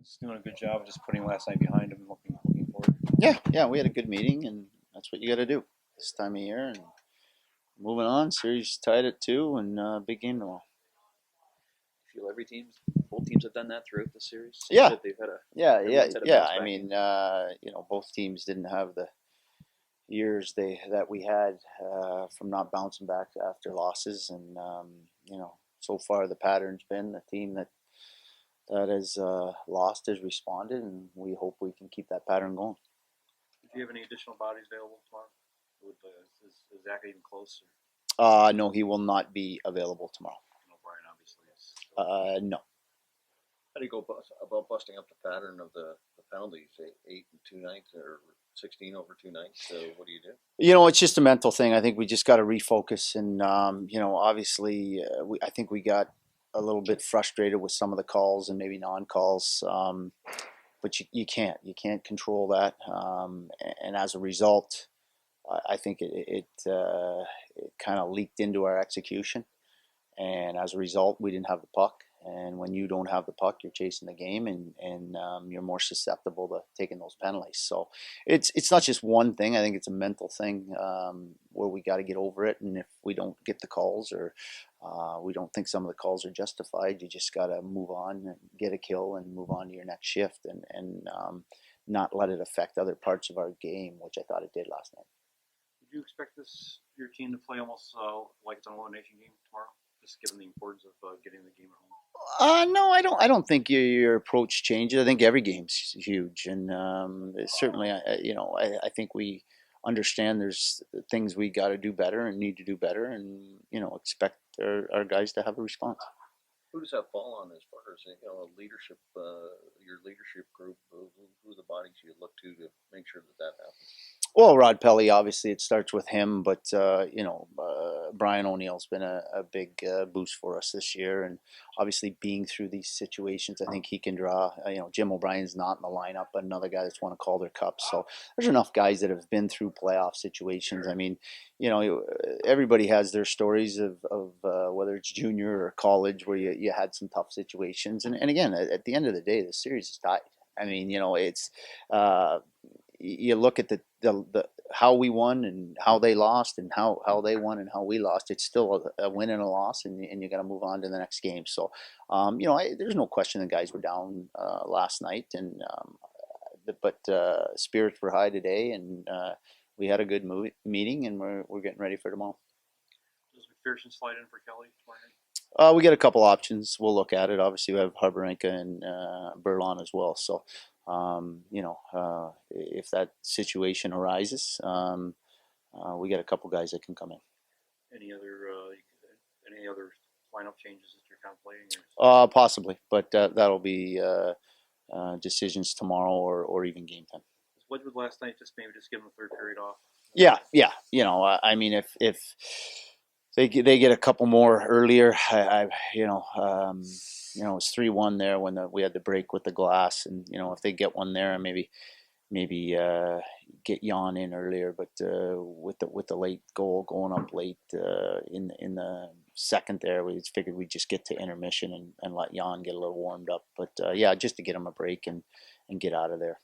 He's doing a good job of just putting last night behind him and looking forward. Yeah, we had a good meeting, and that's what you got to do this time of year. And moving on, series tied at 2, and big game tomorrow. I feel both teams have done that throughout the series. Yeah, That they've had yeah. bounce I back. mean, both teams didn't have the years that we had from not bouncing back after losses, and so far the pattern's been the team that has lost has responded, and we hope we can keep that pattern going. Do you have any additional bodies available tomorrow? Is Zach even close? No, he will not be available tomorrow. No, Brian obviously is. No. How do you go about busting up the pattern of the penalties? 8 and 2 nights or 16 over 2 nights. So what do you do? It's just a mental thing. I think we just got to refocus, and obviously, I think we got a little bit frustrated with some of the calls and maybe non-calls, but you can't control that, and as a result, I think it kind of leaked into our execution, and as a result, we didn't have the puck. And when you don't have the puck, you're chasing the game, and you're more susceptible to taking those penalties. So it's not just one thing. I think it's a mental thing where we got to get over it. And if we don't get the calls, or we don't think some of the calls are justified, you just got to move on and get a kill and move on to your next shift, and not let it affect other parts of our game, which I thought it did last night. Would you expect your team to play almost like it's an elimination game tomorrow, just given the importance of getting the game at home? No, I don't. I don't think your approach changes. I think every game's huge, and certainly, I think we understand there's things we got to do better and need to do better, and expect our guys to have a response. Who does that fall on as far as leadership? Your leadership group. Who are the bodies you look to make sure that happens? Well, Rod Pelly, obviously, it starts with him, but Brian O'Neill's been a big boost for us this year, and obviously being through these situations, I think he can draw. Jim O'Brien's not in the lineup, but another guy that's won a Calder Cup. So there's enough guys that have been through playoff situations. I mean, everybody has their stories of whether it's junior or college where you had some tough situations, and again, at the end of the day, the series is tied. I mean, it's. You look at the how we won and how they lost, and how they won and how we lost. It's still a win and a loss, and you got to move on to the next game. So, there's no question the guys were down last night, and but spirits were high today, and we had a good meeting, and we're getting ready for tomorrow. Does McPherson slide in for Kelly tomorrow night? We get a couple options. We'll look at it. Obviously, we have Harbarenka and Berlon as well. So. If that situation arises, we got a couple guys that can come in. Any other lineup changes that you're contemplating? Possibly, but that'll be decisions tomorrow or even game time. Was Wedgwood last night just give them the third period off? Yeah. I mean, if they get a couple more earlier, it's 3-1 there when we had the break with the glass, and if they get one there, and maybe get Jan in earlier, but with the late goal going up late in the second there, we figured we'd just get to intermission and let Jan get a little warmed up, but just to get him a break and get out of there.